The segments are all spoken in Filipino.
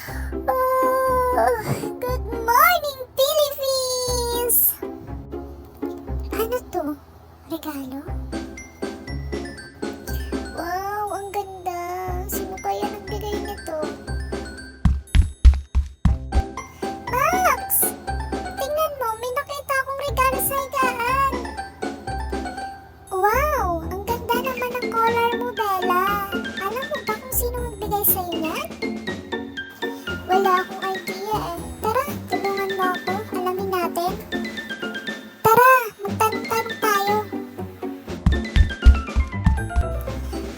Good morning, Philippines! Ano to? Regalo? Wow, ang ganda! Sino kaya nagbigay nito? Max! Tingnan mo, may nakita akong regalo sa higaan. Wow! Ang ganda naman ng collar mo, Bella. Alam mo ba kung sino magbigay sa'yo yan? Wala akong idea eh. Tara, tulungan mo ako. Alamin natin. Tara, magtanong tayo.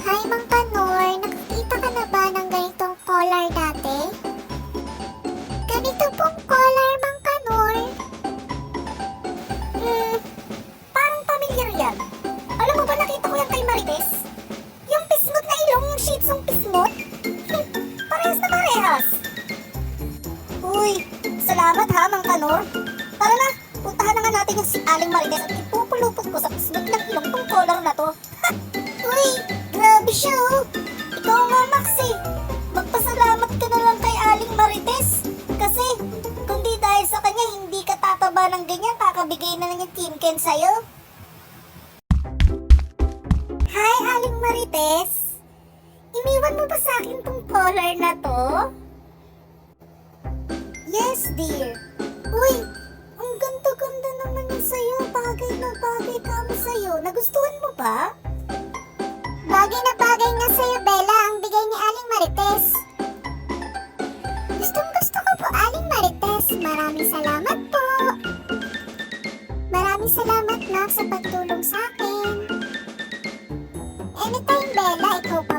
Hi, Mang Kanor. Nakakita ka na ba ng ganitong collar dati? Ganito pong collar, Mang Kanor. Parang pamilyar yan. Alam mo ba nakita ko yan kay Marites? Yung pisngot na ilong, yung shih tsung pisngot? Parehas na parehas. Uy, salamat ha, Mang Kanor. Tara na, puntahan na nga natin yung si Aling Marites at ipupulupot ko sa pisngot ng ilong tong collar na to. Uy, grabe siya oh. Ikaw nga, Maxi. Magpasalamat ka na lang kay Aling Marites. Kasi, kundi dahil sa kanya, hindi ka tataba ng ganyan, kakabigay na lang yung Team Ken sa'yo. Hi, Aling Marites. Iniwan mo ba sa akin tong collar na to? Yes, dear. Uy, ang ganda-ganda naman yun sa'yo. Bagay na bagay ka mo sa'yo. Nagustuhan mo ba? Bagay na bagay nga sa'yo, Bella, ang bigay ni Aling Marites. Gustong-gusto ko po, Aling Marites. Maraming salamat po. Maraming salamat, Max, sa pagtulong sa akin. Anytime, Bella, ikaw pa